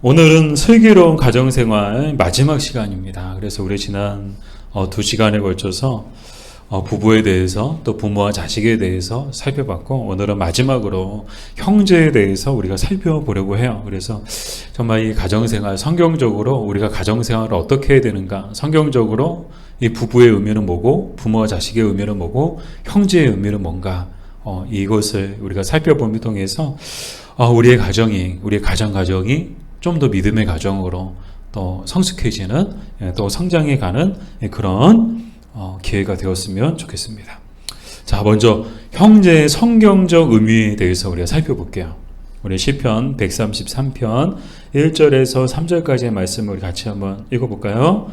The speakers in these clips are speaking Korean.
오늘은 슬기로운 가정생활 마지막 시간입니다. 그래서 우리 지난 2시간에 걸쳐서 부부에 대해서 또 부모와 자식에 대해서 살펴봤고, 오늘은 마지막으로 형제에 대해서 우리가 살펴보려고 해요. 그래서 정말 이 가정생활, 성경적으로 우리가 가정생활을 어떻게 해야 되는가, 성경적으로 이 부부의 의미는 뭐고, 부모와 자식의 의미는 뭐고, 형제의 의미는 뭔가, 이것을 우리가 살펴봄을 통해서 우리의 가정이 좀 더 믿음의 가정으로 또 성숙해지는, 또 성장해 가는 그런 기회가 되었으면 좋겠습니다. 자, 먼저 형제의 성경적 의미에 대해서 우리가 살펴볼게요. 우리 시편 133편 1절에서 3절까지의 말씀을 같이 한번 읽어볼까요?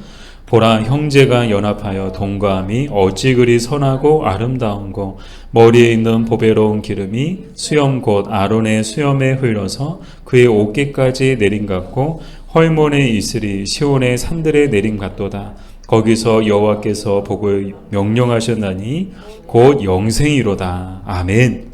보라, 형제가 연합하여 동거함이 어찌 그리 선하고 아름다운고, 머리에 있는 보배로운 기름이 수염 곧 아론의 수염에 흘러서 그의 옷깃까지 내림 같고, 헐몬의 이슬이 시온의 산들에 내림 같도다. 거기서 여호와께서 복을 명령하셨나니 곧 영생이로다. 아멘.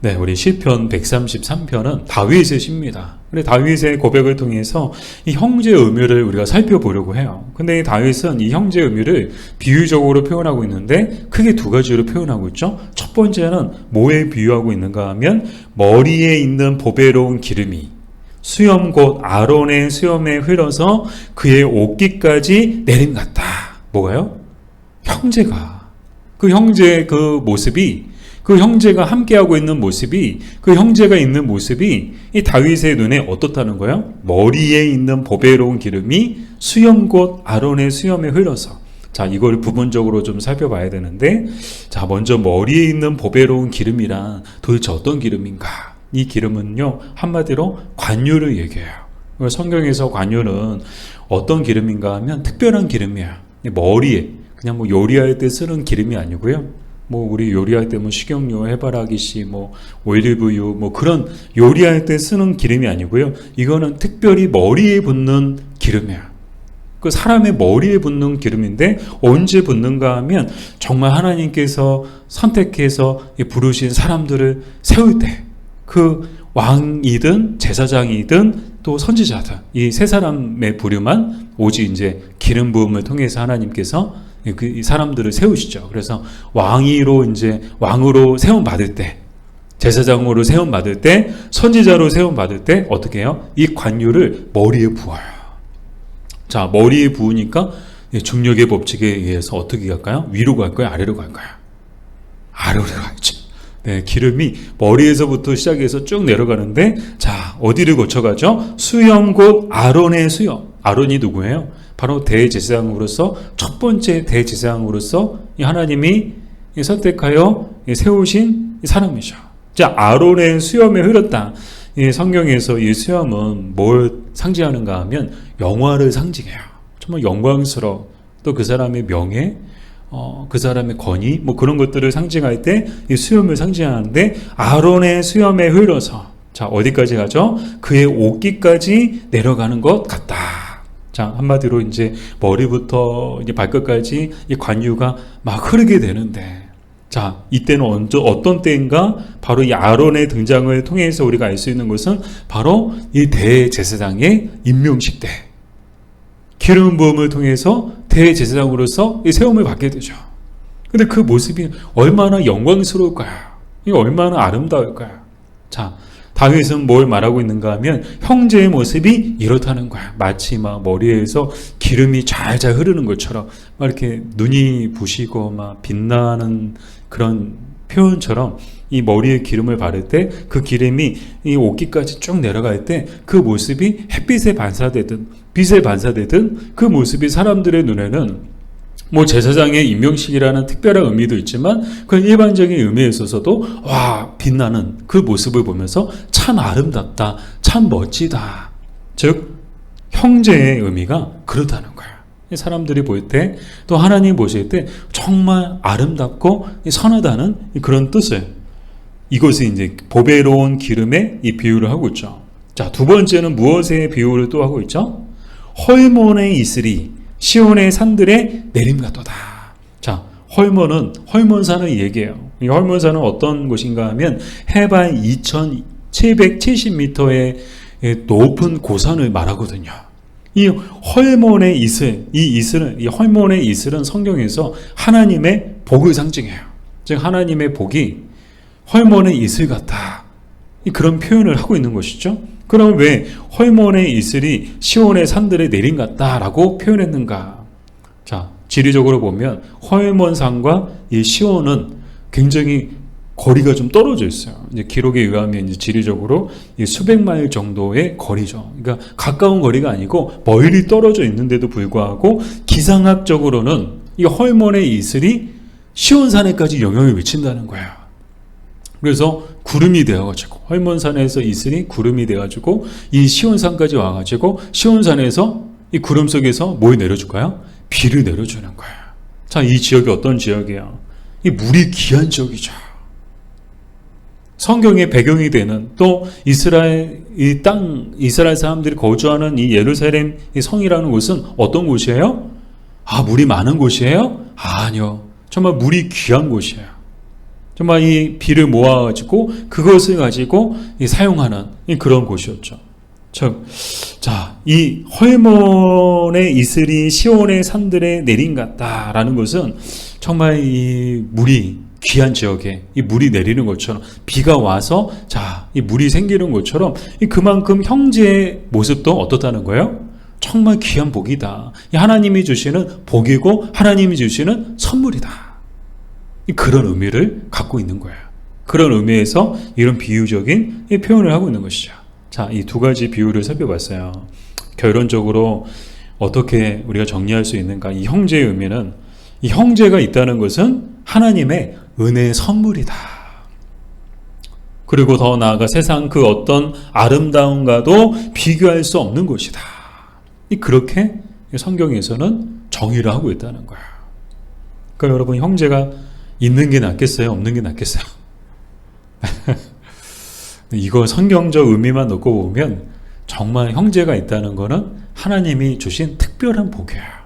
네, 우리 시편 133편은 다윗의 시입니다. 근데 다윗의 고백을 통해서 이 형제의 의미를 우리가 살펴보려고 해요. 근데 이 다윗은 이 형제의 의미를 비유적으로 표현하고 있는데 크게 두 가지로 표현하고 있죠. 첫 번째는 뭐에 비유하고 있는가 하면, 머리에 있는 보배로운 기름이 수염 곧 아론의 수염에 흘러서 그의 옷깃까지 내림 같다. 뭐가요? 형제가, 그 형제의 그 모습이, 그 형제가 함께하고 있는 모습이, 그 형제가 있는 모습이 이 다윗의 눈에 어떻다는 거예요? 머리에 있는 보배로운 기름이 수염 곧 아론의 수염에 흘러서. 자, 이걸 부분적으로 좀 살펴봐야 되는데, 자, 먼저 머리에 있는 보배로운 기름이란 도대체 어떤 기름인가? 이 기름은요, 한마디로 관유를 얘기해요. 성경에서 관유는 어떤 기름인가 하면 특별한 기름이야. 머리에 그냥 뭐 요리할 때 쓰는 기름이 아니고요. 뭐 우리 요리할 때 뭐 식용유, 해바라기씨, 뭐 올리브유, 뭐 그런 요리할 때 쓰는 기름이 아니고요. 이거는 특별히 머리에 붓는 기름이야. 그 사람의 머리에 붓는 기름인데, 언제 붓는가 하면 정말 하나님께서 선택해서 부르신 사람들을 세울 때, 그 왕이든 제사장이든 또 선지자든 이 세 사람의 부류만 오직 이제 기름 부음을 통해서 하나님께서 그 사람들을 세우시죠. 그래서 왕으로 세움 받을 때, 제사장으로 세움 받을 때, 선지자로 세움 받을 때 어떻게 해요? 이 관유를 머리에 부어요. 자, 머리에 부으니까 중력의 법칙에 의해서 어떻게 갈까요? 위로 갈까요? 아래로 갈까요? 아래로 가죠. 네, 기름이 머리에서부터 시작해서 쭉 내려가는데, 자, 어디를 거쳐가죠? 수염 곧 아론의 수염. 아론이 누구예요? 바로 대제사장으로서, 첫 번째 대제사장으로서 하나님이 선택하여 세우신 사람이죠. 자, 아론의 수염에 흘렀다. 성경에서 이 수염은 뭘 상징하는가 하면 영화를 상징해요. 정말 영광스러워. 또 그 사람의 명예, 그 사람의 권위, 뭐 그런 것들을 상징할 때 이 수염을 상징하는데, 아론의 수염에 흘러서, 자, 어디까지 가죠? 그의 옷깃까지 내려가는 것 같다. 자, 한마디로 이제 머리부터 이제 발끝까지 이 관유가 막 흐르게 되는데, 자, 이때는 어떤 때인가? 바로 이 아론의 등장을 통해서 우리가 알 수 있는 것은 바로 이 대제사장의 임명식 때, 기름 부음을 통해서 대제사장으로서 이 세움을 받게 되죠. 근데 그 모습이 얼마나 영광스러울까요? 이게 얼마나 아름다울까요? 자, 다윗은 뭘 말하고 있는가 하면 형제의 모습이 이렇다는 거야. 마치 막 머리에서 기름이 잘잘 흐르는 것처럼, 막 이렇게 눈이 부시고 막 빛나는 그런 표현처럼, 이 머리에 기름을 바를 때 그 기름이 이 옷깃까지 쭉 내려갈 때 그 모습이 햇빛에 반사되든 빛에 반사되든 그 모습이 사람들의 눈에는 뭐 제사장의 임명식이라는 특별한 의미도 있지만, 그 일반적인 의미에 있어서도 와, 빛나는 그 모습을 보면서 참 아름답다, 참 멋지다. 즉 형제의 의미가 그렇다는 거예요. 사람들이 볼 때, 또 하나님 보실 때 정말 아름답고 선하다는 그런 뜻을, 이것이 이제 보배로운 기름에 이 비유를 하고 있죠. 자, 두 번째는 무엇에 비유를 또 하고 있죠? 헐몬의 이슬이 시온의 산들에 내림 같도다. 자, 헐몬산을 얘기해요. 이 헐몬산은 어떤 곳인가 하면 해발 2770m의 높은 고산을 말하거든요. 이 헐몬의 이슬, 이 헐몬의 이슬은 성경에서 하나님의 복을 상징해요. 즉 하나님의 복이 헐몬의 이슬 같다. 그런 표현을 하고 있는 것이죠. 그럼 왜 헐몬의 이슬이 시온의 산들에 내린 같다라고 표현했는가? 자, 지리적으로 보면 헐몬산과 이 시온은 굉장히 거리가 좀 떨어져 있어요. 이제 기록에 의하면 이제 지리적으로 수백 마일 정도의 거리죠. 그러니까 가까운 거리가 아니고 멀리 떨어져 있는데도 불구하고 기상학적으로는 이 헐몬의 이슬이 시온산에까지 영향을 미친다는 거예요. 그래서 구름이 되어가지고 헐몬산에서 이슬이 구름이 되어가지고 이 시온산까지 와가지고 시온산에서 이 구름 속에서 뭘 내려줄까요? 비를 내려주는 거예요. 자, 이 지역이 어떤 지역이에요? 이 물이 귀한 지역이죠. 성경의 배경이 되는 또 이스라엘 이 땅 이스라엘 사람들이 거주하는 이 예루살렘 이 성이라는 곳은 어떤 곳이에요? 아, 물이 많은 곳이에요? 아니요. 정말 물이 귀한 곳이에요. 정말 이 비를 모아가지고 그것을 가지고 사용하는 그런 곳이었죠. 자, 이 헐몬의 이슬이 시온의 산들에 내린 같다라는 것은 정말 이 물이 귀한 지역에 이 물이 내리는 것처럼 비가 와서 자, 이 물이 생기는 것처럼 그만큼 형제의 모습도 어떻다는 거예요? 정말 귀한 복이다. 하나님이 주시는 복이고 하나님이 주시는 선물이다. 그런 의미를 갖고 있는 거예요. 그런 의미에서 이런 비유적인 표현을 하고 있는 것이죠. 자, 이 두 가지 비유를 살펴봤어요. 결론적으로 어떻게 우리가 정리할 수 있는가? 이 형제의 의미는 이 형제가 있다는 것은 하나님의 은혜의 선물이다. 그리고 더 나아가 세상 그 어떤 아름다움과도 비교할 수 없는 것이다. 그렇게 성경에서는 정의를 하고 있다는 거예요. 그러니까 여러분, 형제가 있는 게 낫겠어요? 없는 게 낫겠어요? 이거 성경적 의미만 놓고 보면 정말 형제가 있다는 거는 하나님이 주신 특별한 복이에요.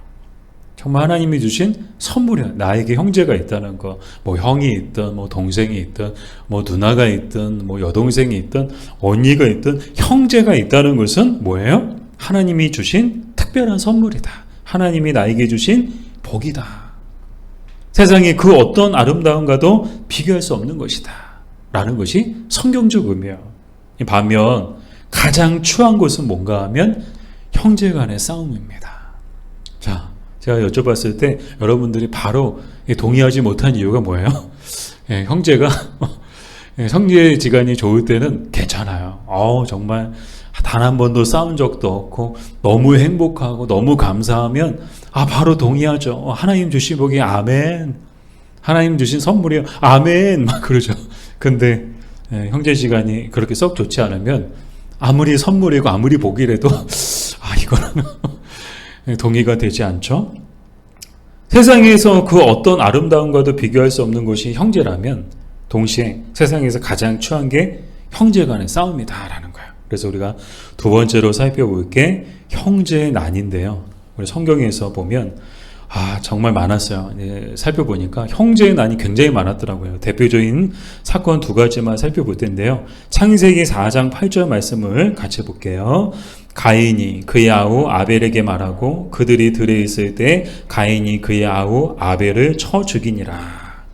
정말 하나님이 주신 선물이야. 나에게 형제가 있다는 거, 뭐 형이 있든, 뭐 동생이 있든, 뭐 누나가 있든, 뭐 여동생이 있든, 언니가 있든, 형제가 있다는 것은 뭐예요? 하나님이 주신 특별한 선물이다. 하나님이 나에게 주신 복이다. 세상에 그 어떤 아름다움과도 비교할 수 없는 것이다. 라는 것이 성경적 의미예요. 반면 가장 추한 것은 뭔가 하면 형제 간의 싸움입니다. 자, 제가 여쭤봤을 때 여러분들이 바로 동의하지 못한 이유가 뭐예요? 형제가 형제지간이 좋을 때는 괜찮아요. 정말 단 한 번도 싸운 적도 없고 너무 행복하고 너무 감사하면 바로 동의하죠. 하나님 주신 복이 아멘. 하나님 주신 선물이요. 아멘. 막 그러죠. 근데 형제지간이 그렇게 썩 좋지 않으면 아무리 선물이고 아무리 복이라도 이거는 동의가 되지 않죠. 세상에서 그 어떤 아름다움과도 비교할 수 없는 것이 형제라면 동시에 세상에서 가장 추한 게 형제 간의 싸움이다 라는 거예요. 그래서 우리가 두 번째로 살펴볼 게 형제의 난인데요. 우리 성경에서 보면 정말 많았어요. 살펴보니까 형제의 난이 굉장히 많았더라고요. 대표적인 사건 두 가지만 살펴볼 텐데요. 창세기 4장 8절 말씀을 같이 볼게요. 가인이 그의 아우 아벨에게 말하고 그들이 들에 있을 때 가인이 그의 아우 아벨을 쳐 죽이니라.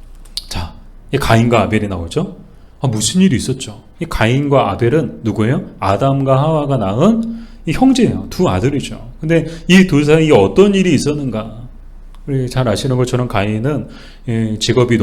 자, 이 가인과 아벨이 나오죠. 무슨 일이 있었죠? 이 가인과 아벨은 누구예요? 아담과 하와가 낳은 이 형제예요. 두 아들이죠. 근데 이 둘 사이에 어떤 일이 있었는가? 우리 잘 아시는 것처럼 가인은 직업이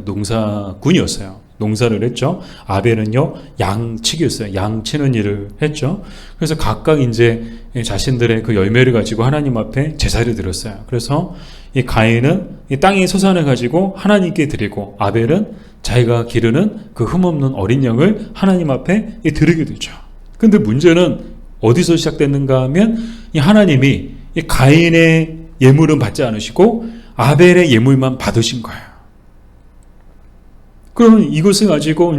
농사꾼이었어요. 농사를 했죠. 아벨은요, 양치기였어요. 양치는 일을 했죠. 그래서 각각 이제 자신들의 그 열매를 가지고 하나님 앞에 제사를 드렸어요. 그래서 이 가인은 이 땅의 소산을 가지고 하나님께 드리고 아벨은 자기가 기르는 그 흠없는 어린 양을 하나님 앞에 드리게 되죠. 근데 문제는 어디서 시작됐는가 하면 이 하나님이 이 가인의 예물은 받지 않으시고 아벨의 예물만 받으신 거예요. 그러면 이것을 가지고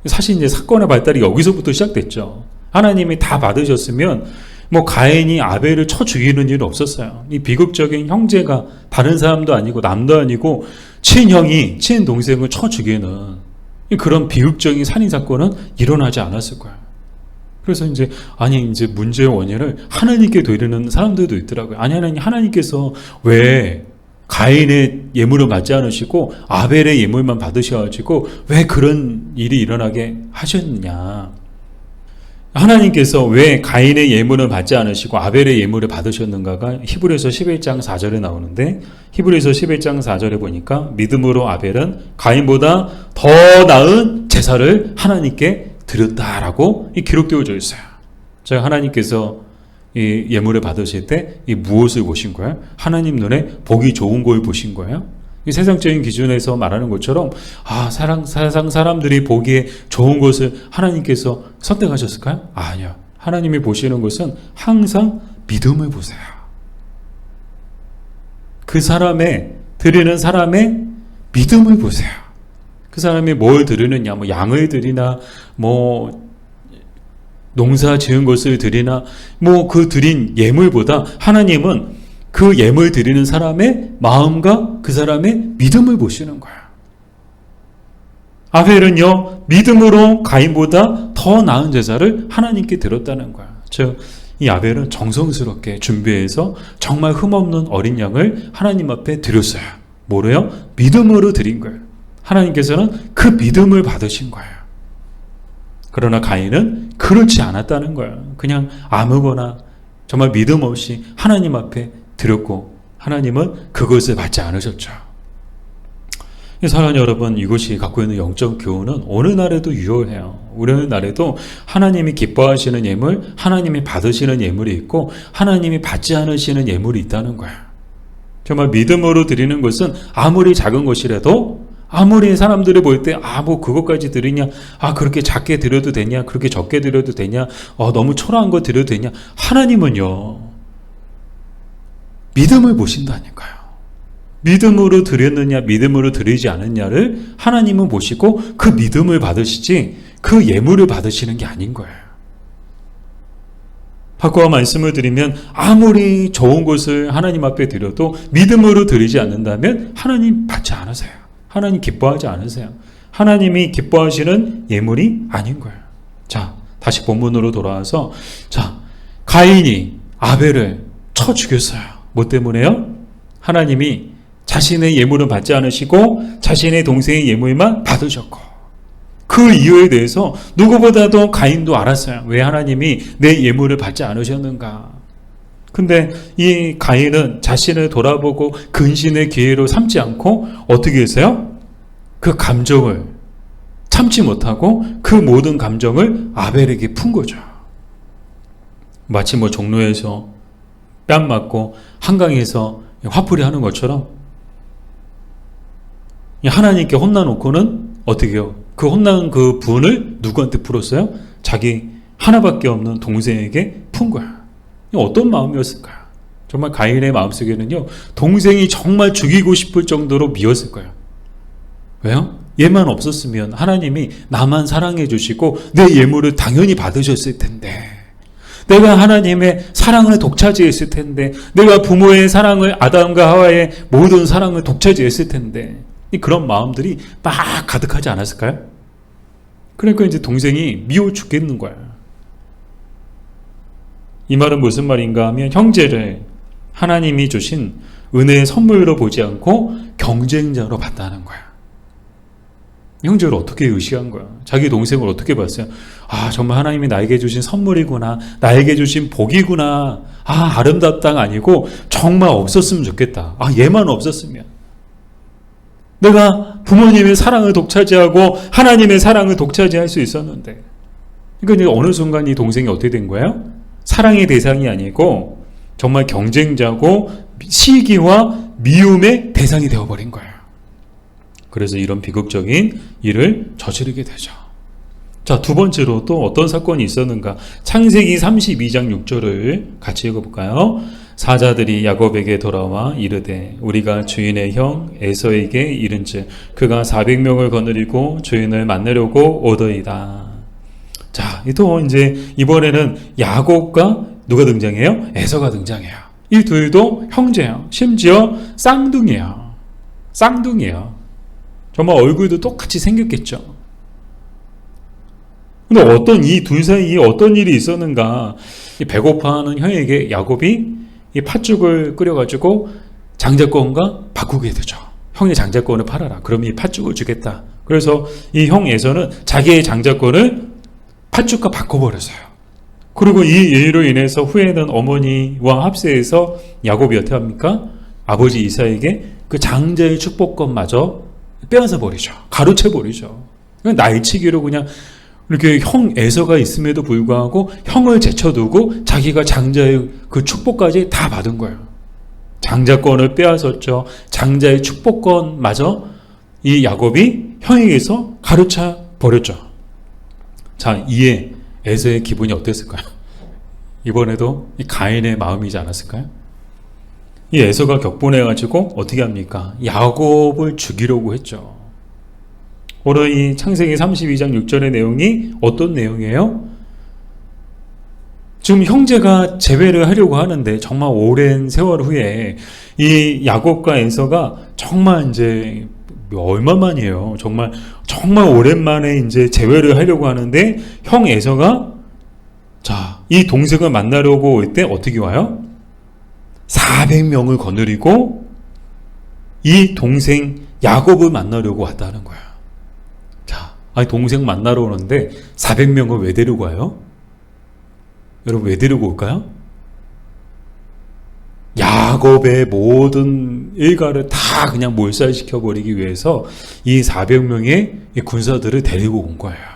사실 사건의 발달이 여기서부터 시작됐죠. 하나님이 다 받으셨으면 뭐 가인이 아벨을 쳐 죽이는 일은 없었어요. 이 비극적인 형제가 다른 사람도 아니고 남도 아니고 친형이 친동생을 쳐 죽이는 그런 비극적인 살인 사건은 일어나지 않았을 거예요. 그래서 이제 문제의 원인을 하나님께 돌리는 사람들도 있더라고요. 하나님께서 왜 가인의 예물을 받지 않으시고 아벨의 예물만 받으셔가지고 왜 그런 일이 일어나게 하셨느냐. 하나님께서 왜 가인의 예물을 받지 않으시고 아벨의 예물을 받으셨는가가 히브리서 11장 4절에 나오는데, 히브리서 11장 4절에 보니까 믿음으로 아벨은 가인보다 더 나은 제사를 하나님께 드렸다라고 기록되어져 있어요. 자, 하나님께서 이 예물을 받으실 때 이 무엇을 보신 거예요? 하나님 눈에 보기 좋은 걸 보신 거예요? 이 세상적인 기준에서 말하는 것처럼 세상 사람들이 보기에 좋은 것을 하나님께서 선택하셨을까요? 아니요. 하나님이 보시는 것은 항상 믿음을 보세요. 그 사람의 드리는 사람의 믿음을 보세요. 그 사람이 뭘 드리느냐, 양을 드리나, 농사 지은 것을 드리나, 그 드린 예물보다 하나님은 그 예물 드리는 사람의 마음과 그 사람의 믿음을 보시는 거예요. 아벨은요, 믿음으로 가인보다 더 나은 제사를 하나님께 드렸다는 거예요. 즉, 이 아벨은 정성스럽게 준비해서 정말 흠없는 어린 양을 하나님 앞에 드렸어요. 뭐래요? 믿음으로 드린 거예요. 하나님께서는 그 믿음을 받으신 거예요. 그러나 가인은 그렇지 않았다는 거예요. 그냥 아무거나 정말 믿음 없이 하나님 앞에 드렸고 하나님은 그것을 받지 않으셨죠. 사랑하는 여러분, 이것이 갖고 있는 영적 교훈은 오늘날에도 유효해요. 오늘날에도 하나님이 기뻐하시는 예물, 하나님이 받으시는 예물이 있고 하나님이 받지 않으시는 예물이 있다는 거예요. 정말 믿음으로 드리는 것은 아무리 작은 것이라도, 아무리 사람들이 볼 때 그것까지 드리냐, 그렇게 작게 드려도 되냐, 그렇게 적게 드려도 되냐, 너무 초라한 거 드려도 되냐. 하나님은요, 믿음을 보신다니까요. 믿음으로 드렸느냐, 믿음으로 드리지 않느냐를 하나님은 보시고 그 믿음을 받으시지 그 예물을 받으시는 게 아닌 거예요. 바꿔 말씀을 드리면 아무리 좋은 것을 하나님 앞에 드려도 믿음으로 드리지 않는다면 하나님 받지 않으세요. 하나님 기뻐하지 않으세요. 하나님이 기뻐하시는 예물이 아닌 거예요. 자, 다시 본문으로 돌아와서, 가인이 아벨을 쳐 죽였어요. 뭐 때문에요? 하나님이 자신의 예물은 받지 않으시고 자신의 동생의 예물만 받으셨고, 그 이유에 대해서 누구보다도 가인도 알았어요. 왜 하나님이 내 예물을 받지 않으셨는가. 근데 이 가인은 자신을 돌아보고 근신의 기회로 삼지 않고 어떻게 했어요? 그 감정을 참지 못하고 그 모든 감정을 아벨에게 푼 거죠. 마치 종로에서 뺨 맞고 한강에서 화풀이 하는 것처럼 하나님께 혼나놓고는 어떻게 해요? 그 혼난 그 분을 누구한테 풀었어요? 자기 하나밖에 없는 동생에게 푼 거야. 어떤 마음이었을까요? 정말 가인의 마음속에는요, 동생이 정말 죽이고 싶을 정도로 미웠을 거예요. 왜요? 얘만 없었으면 하나님이 나만 사랑해 주시고 내 예물을 당연히 받으셨을 텐데, 내가 하나님의 사랑을 독차지했을 텐데, 내가 부모의 사랑을, 아담과 하와의 모든 사랑을 독차지했을 텐데, 그런 마음들이 막 가득하지 않았을까요? 그러니까 이제 동생이 미워 죽겠는 거야. 이 말은 무슨 말인가 하면, 형제를 하나님이 주신 은혜의 선물로 보지 않고 경쟁자로 봤다는 거야. 형제를 어떻게 의식한 거야? 자기 동생을 어떻게 봤어요? 정말 하나님이 나에게 주신 선물이구나, 나에게 주신 복이구나, 아름답다가 아니고 정말 없었으면 좋겠다. 얘만 없었으면 내가 부모님의 사랑을 독차지하고 하나님의 사랑을 독차지할 수 있었는데. 그러니까 어느 순간 이 동생이 어떻게 된 거예요? 사랑의 대상이 아니고 정말 경쟁자고 시기와 미움의 대상이 되어버린 거예요. 그래서 이런 비극적인 일을 저지르게 되죠. 자, 두 번째로 또 어떤 사건이 있었는가? 창세기 32장 6절을 같이 읽어볼까요? 사자들이 야곱에게 돌아와 이르되 우리가 주인의 형 에서에게 이른즉 그가 400명을 거느리고 주인을 만나려고 오더이다. 자, 또 이제 이번에는 야곱과 누가 등장해요? 에서가 등장해요. 이 둘도 형제예요. 심지어 쌍둥이에요. 쌍둥이에요. 정말 얼굴도 똑같이 생겼겠죠. 근데 어떤 이 둘 사이에 어떤 일이 있었는가? 이 배고파하는 형에게 야곱이 이 팥죽을 끓여가지고 장자권과 바꾸게 되죠. 형의 장자권을 팔아라. 그럼 이 팥죽을 주겠다. 그래서 이 형 에서는 자기의 장자권을 팥죽과 바꿔버렸어요. 그리고 이 일로 인해서 후에는 어머니와 합세해서 야곱이 어떻게 합니까? 아버지 이삭에게 그 장자의 축복권마저 빼앗아 버리죠. 가로채 버리죠. 날치기로 그냥 이렇게 형 에서가 있음에도 불구하고 형을 제쳐두고 자기가 장자의 그 축복까지 다 받은 거예요. 장자권을 빼앗았죠. 장자의 축복권마저 이 야곱이 형에게서 가로차 버렸죠. 자, 이에 에서의 기분이 어땠을까요? 이번에도 이 가인의 마음이지 않았을까요? 이 에서가 격분해가지고 어떻게 합니까? 야곱을 죽이려고 했죠. 오늘 이 창세기 32장 6절의 내용이 어떤 내용이에요? 지금 형제가 재회를 하려고 하는데 정말 오랜 세월 후에 이 야곱과 에서가 정말 이제 얼마만이에요. 정말 오랜만에 이제 재회를 하려고 하는데 형 에서가 자, 이 동생을 만나려고 올 때 어떻게 와요? 400명을 거느리고 이 동생 야곱을 만나려고 왔다는 거야. 자, 아니 동생 만나러 오는데 400명을 왜 데리고 와요? 여러분 왜 데리고 올까요? 야곱의 모든 일가를 다 그냥 몰살시켜버리기 위해서 이 400명의 군사들을 데리고 온 거예요.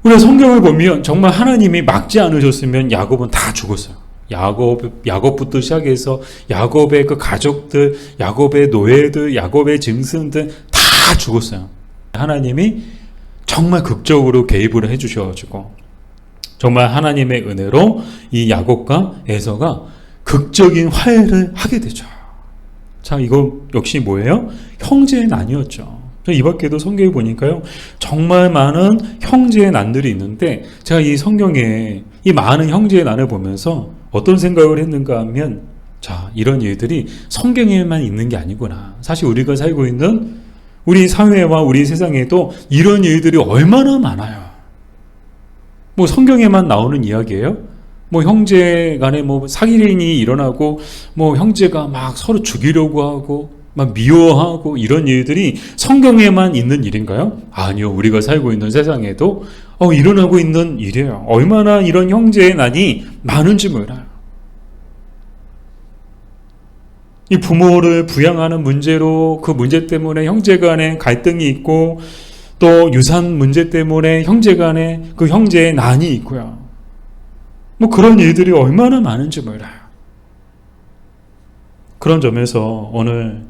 우리가 성경을 보면 정말 하나님이 막지 않으셨으면 야곱은 다 죽었어요. 야곱부터 시작해서 야곱의 그 가족들, 야곱의 노예들, 야곱의 증손들 다 죽었어요. 하나님이 정말 극적으로 개입을 해주셔가지고 정말 하나님의 은혜로 이 야곱과 에서가 극적인 화해를 하게 되죠. 자, 이거 역시 뭐예요? 형제의 난이었죠. 이 밖에도 성경에 보니까요, 정말 많은 형제의 난들이 있는데, 제가 이 성경에 이 많은 형제의 난을 보면서 어떤 생각을 했는가 하면, 자, 이런 일들이 성경에만 있는 게 아니구나. 사실 우리가 살고 있는 우리 사회와 우리 세상에도 이런 일들이 얼마나 많아요. 뭐 성경에만 나오는 이야기예요? 뭐 형제 간에 뭐 사기행위 일어나고, 뭐 형제가 막 서로 죽이려고 하고, 막 미워하고 이런 일들이 성경에만 있는 일인가요? 아니요. 우리가 살고 있는 세상에도 일어나고 있는 일이에요. 얼마나 이런 형제의 난이 많은지 몰라요. 이 부모를 부양하는 문제로 그 문제 때문에 형제 간에 갈등이 있고, 또 유산 문제 때문에 형제 간에 그 형제의 난이 있고요. 뭐 그런 일들이 얼마나 많은지 몰라요. 그런 점에서 오늘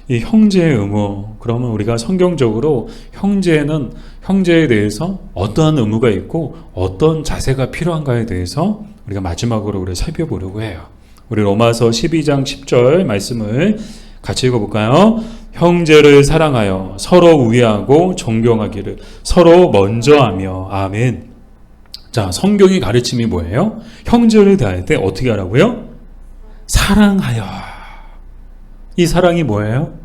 이 형제의 의무, 그러면 우리가 성경적으로 형제에 대해서 어떠한 의무가 있고 어떤 자세가 필요한가에 대해서 우리가 마지막으로 우리 살펴보려고 해요. 우리 로마서 12장 10절 말씀을 같이 읽어볼까요? 형제를 사랑하여 서로 우애하고 존경하기를 서로 먼저 하며. 아멘. 자, 성경의 가르침이 뭐예요? 형제를 대할 때 어떻게 하라고요? 사랑하여. 이 사랑이 뭐예요?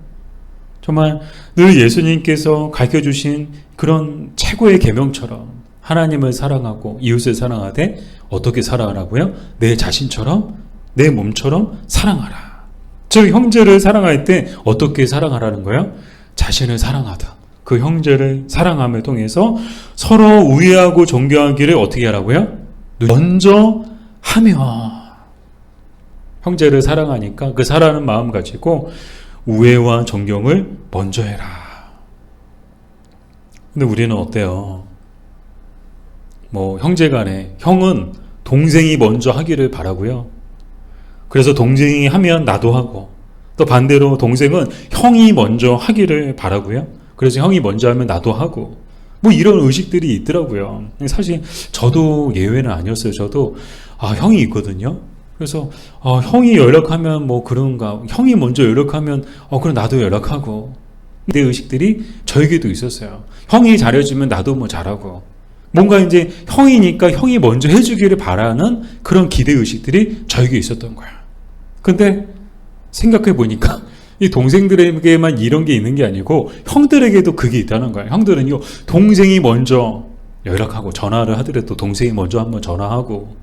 정말 늘 예수님께서 가르쳐주신 그런 최고의 계명처럼 하나님을 사랑하고 이웃을 사랑하되 어떻게 사랑하라고요? 내 자신처럼, 내 몸처럼 사랑하라. 즉 형제를 사랑할 때 어떻게 사랑하라는 거예요? 자신을 사랑하다. 그 형제를 사랑함을 통해서 서로 우애하고 존경하기를 어떻게 하라고요? 먼저 하며. 형제를 사랑하니까 그 사랑하는 마음 가지고 우애와 존경을 먼저 해라. 근데 우리는 어때요? 뭐 형제 간에 형은 동생이 먼저 하기를 바라고요. 그래서 동생이 하면 나도 하고, 또 반대로 동생은 형이 먼저 하기를 바라고요. 그래서 형이 먼저 하면 나도 하고, 뭐 이런 의식들이 있더라고요. 사실 저도 예외는 아니었어요. 저도 형이 있거든요. 그래서 형이 연락하면 뭐 그런가, 형이 먼저 연락하면 그럼 나도 연락하고, 내 의식들이 저에게도 있었어요. 형이 잘해주면 나도 뭐 잘하고, 뭔가 이제 형이니까 형이 먼저 해주기를 바라는 그런 기대 의식들이 저에게 있었던 거야. 근데 생각해 보니까 이 동생들에게만 이런 게 있는 게 아니고 형들에게도 그게 있다는 거예요. 형들은요, 동생이 먼저 연락하고 전화를 하더라도 동생이 먼저 한번 전화하고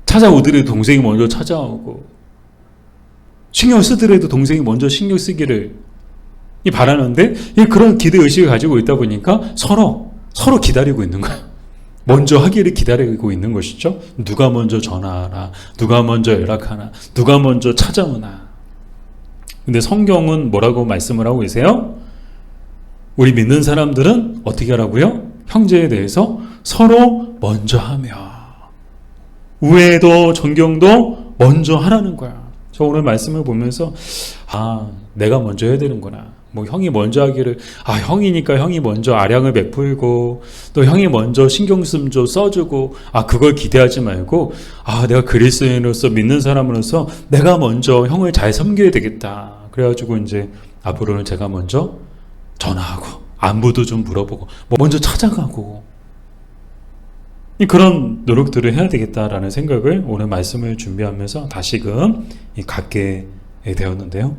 찾아오더라도 동생이 먼저 찾아오고 신경 쓰더라도 동생이 먼저 신경 쓰기를 바라는데 그런 기대의식을 가지고 있다 보니까 서로 기다리고 있는 거예요. 먼저 하기를 기다리고 있는 것이죠. 누가 먼저 전화하나, 누가 먼저 연락하나, 누가 먼저 찾아오나. 근데 성경은 뭐라고 말씀을 하고 계세요? 우리 믿는 사람들은 어떻게 하라고요? 형제에 대해서 서로 먼저 하며 우애도 존경도 먼저 하라는 거야. 저 오늘 말씀을 보면서 내가 먼저 해야 되는구나. 뭐 형이 먼저 하기를 형이니까 형이 먼저 아량을 베풀고 또 형이 먼저 신경씀 좀 써주고 그걸 기대하지 말고 내가 그리스도인으로서 믿는 사람으로서 내가 먼저 형을 잘 섬겨야 되겠다. 그래가지고 이제 앞으로는 제가 먼저 전화하고 안부도 좀 물어보고 먼저 찾아가고 그런 노력들을 해야 되겠다라는 생각을 오늘 말씀을 준비하면서 다시금 갖게 되었는데요.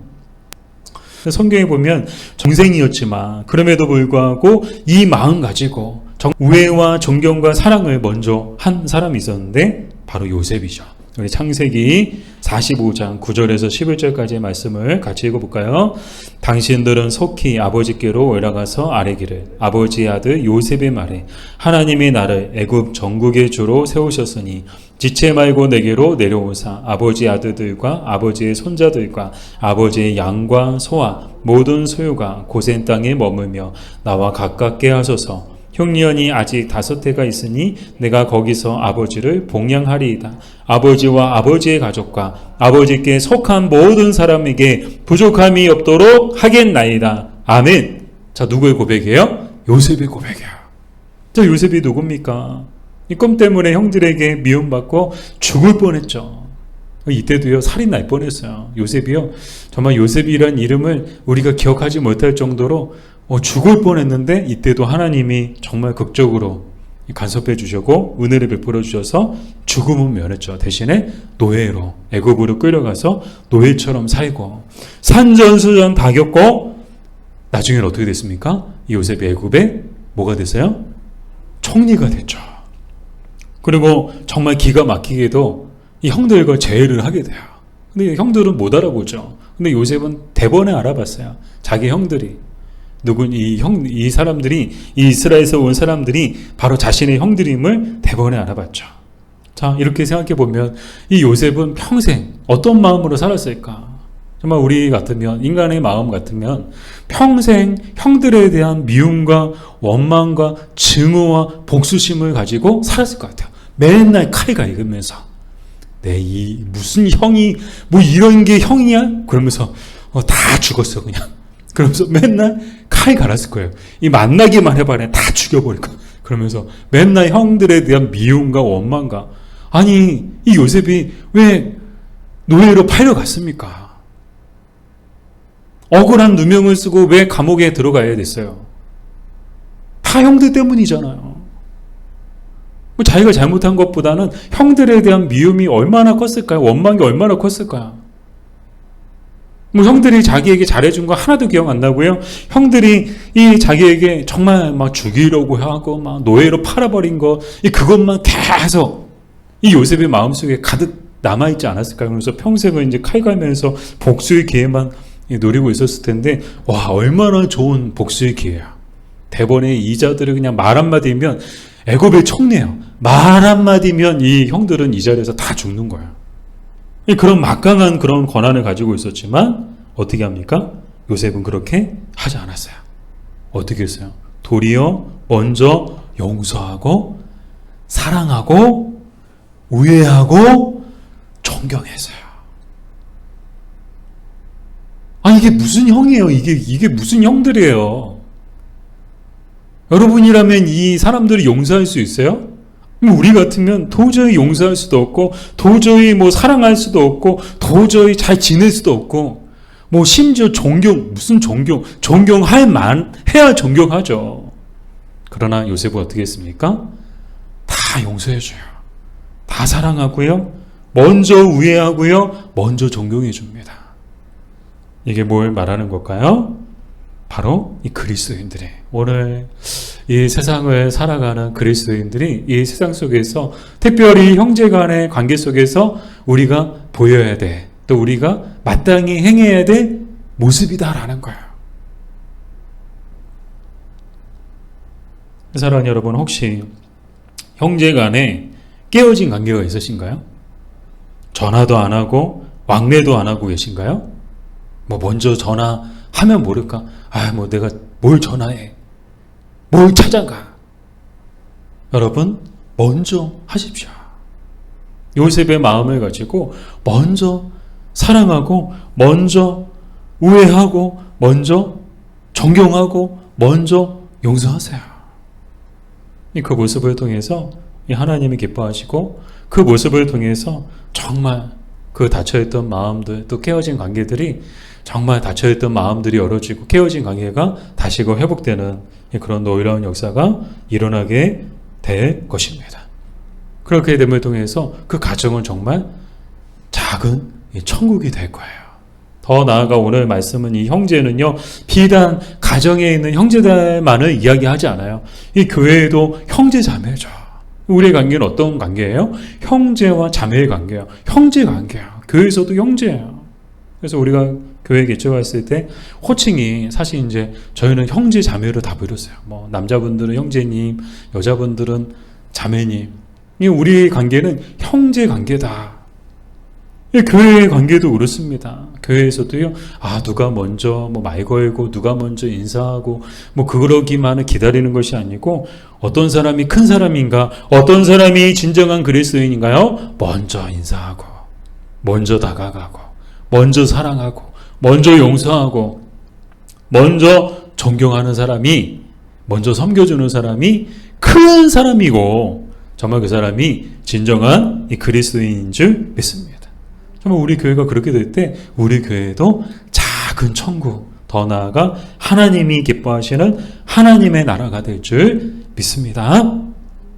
성경에 보면 동생이었지만 그럼에도 불구하고 이 마음 가지고 우애와 존경과 사랑을 먼저 한 사람이 있었는데 바로 요셉이죠. 우리 창세기 45장 9절에서 11절까지의 말씀을 같이 읽어볼까요? 당신들은 속히 아버지께로 올라가서 아뢰기를 아버지의 아들 요셉의 말에 하나님이 나를 애굽 전국의 주로 세우셨으니 지체 말고 내게로 내려오사 아버지의 아들들과 아버지의 손자들과 아버지의 양과 소와 모든 소유가 고센 땅에 머물며 나와 가깝게 하소서. 흉년이 아직 5해가 있으니 내가 거기서 아버지를 봉양하리이다. 아버지와 아버지의 가족과 아버지께 속한 모든 사람에게 부족함이 없도록 하겠나이다. 아멘. 자, 누구의 고백이에요? 요셉의 고백이에요. 자, 요셉이 누굽니까? 이 꿈 때문에 형들에게 미움받고 죽을 뻔했죠. 이때도요, 살인 날 뻔했어요. 요셉이요, 정말 요셉이란 이름을 우리가 기억하지 못할 정도로 죽을 뻔했는데 이때도 하나님이 정말 극적으로 간섭해 주셨고 은혜를 베풀어 주셔서 죽음은 면했죠. 대신에 노예로 애굽으로 끌려가서 노예처럼 살고 산전수전 다 겪고 나중에는 어떻게 됐습니까? 이 요셉이 애굽에 뭐가 됐어요? 총리가 됐죠. 그리고 정말 기가 막히게도 이 형들과 제의를 하게 돼요. 근데 형들은 못 알아보죠. 근데 요셉은 대번에 알아봤어요. 자기 형들이 이 사람들이, 이 이스라엘에서 온 사람들이 바로 자신의 형들임을 대번에 알아봤죠. 자, 이렇게 생각해 보면 이 요셉은 평생 어떤 마음으로 살았을까? 정말 우리 같으면, 인간의 마음 같으면 평생 형들에 대한 미움과 원망과 증오와 복수심을 가지고 살았을 것 같아요. 맨날 칼 갈으면서 무슨 형이 이런 게 형이야? 그러면서 다 죽었어 그냥. 그러면서 맨날 칼 갈았을 거예요. 이 만나기만 해봐라 다 죽여버릴 거야. 그러면서 맨날 형들에 대한 미움과 원망과 아니 이 요셉이 왜 노예로 팔려갔습니까? 억울한 누명을 쓰고 왜 감옥에 들어가야 됐어요? 다 형들 때문이잖아요. 자기가 잘못한 것보다는 형들에 대한 미움이 얼마나 컸을까요? 원망이 얼마나 컸을까요? 형들이 자기에게 잘해준 거 하나도 기억 안 나고요. 형들이 자기에게 정말 막 죽이려고 하고 막 노예로 팔아버린 거 그것만 계속 이 요셉의 마음속에 가득 남아있지 않았을까요? 그래서 평생을 이제 칼 갈면서 복수의 기회만 노리고 있었을 텐데 와 얼마나 좋은 복수의 기회야. 대번에 이자들을 그냥 말 한마디면 애굽의 총리예요. 말 한마디면 이 형들은 이 자리에서 다 죽는 거야. 그런 막강한 그런 권한을 가지고 있었지만 어떻게 합니까? 요셉은 그렇게 하지 않았어요. 어떻게 했어요? 도리어 먼저 용서하고 사랑하고 우애하고 존경했어요. 이게 무슨 형이에요? 이게 무슨 형들이에요? 여러분이라면 이 사람들을 용서할 수 있어요? 우리 같으면 도저히 용서할 수도 없고 도저히 사랑할 수도 없고 도저히 잘 지낼 수도 없고 심지어 해야 존경하죠. 그러나 요셉은 어떻게 했습니까? 다 용서해줘요. 다 사랑하고요. 먼저 우애하고요. 먼저 존경해줍니다. 이게 뭘 말하는 걸까요? 바로 이 그리스도인들이, 오늘 이 세상을 살아가는 그리스도인들이 이 세상 속에서 특별히 형제 간의 관계 속에서 우리가 보여야 돼, 또 우리가 마땅히 행해야 될 모습이다라는 거예요. 사랑하는 여러분, 혹시 형제 간에 깨어진 관계가 있으신가요? 전화도 안 하고 왕래도 안 하고 계신가요? 뭐 먼저 전화하면 모를까? 뭐 내가 뭘 전화해? 뭘 찾아가? 여러분, 먼저 하십시오. 요셉의 마음을 가지고 먼저 사랑하고, 먼저 우애하고, 먼저 존경하고, 먼저 용서하세요. 그 모습을 통해서 하나님이 기뻐하시고, 그 모습을 통해서 정말 그 닫혀있던 마음들, 또 깨어진 관계들이, 정말 닫혀있던 마음들이 열어지고 깨어진 관계가 다시금 회복되는 그런 놀라운 역사가 일어나게 될 것입니다. 그렇게 됨을 통해서 그 가정은 정말 작은 천국이 될 거예요. 더 나아가 오늘 말씀은 이 형제는요, 비단 가정에 있는 형제들만을 이야기하지 않아요. 이 교회에도 형제 자매죠. 우리의 관계는 어떤 관계예요? 형제와 자매의 관계예요. 형제 관계예요. 교회에서도 형제예요. 그래서 우리가 교회 개척했을 때 호칭이 사실 이제 저희는 형제 자매로 다 부르세요. 뭐 남자분들은 형제님, 여자분들은 자매님. 우리의 관계는 형제 관계다. 교회의 관계도 그렇습니다. 교회에서도요, 누가 먼저 말 걸고, 누가 먼저 인사하고, 그러기만을 기다리는 것이 아니고, 어떤 사람이 큰 사람인가, 어떤 사람이 진정한 그리스도인인가요? 먼저 인사하고, 먼저 다가가고, 먼저 사랑하고, 먼저 용서하고, 먼저 존경하는 사람이, 먼저 섬겨주는 사람이 큰 사람이고, 정말 그 사람이 진정한 이 그리스도인인 줄 믿습니다. 정말 우리 교회가 그렇게 될 때 우리 교회도 작은 천국, 더 나아가 하나님이 기뻐하시는 하나님의 나라가 될 줄 믿습니다.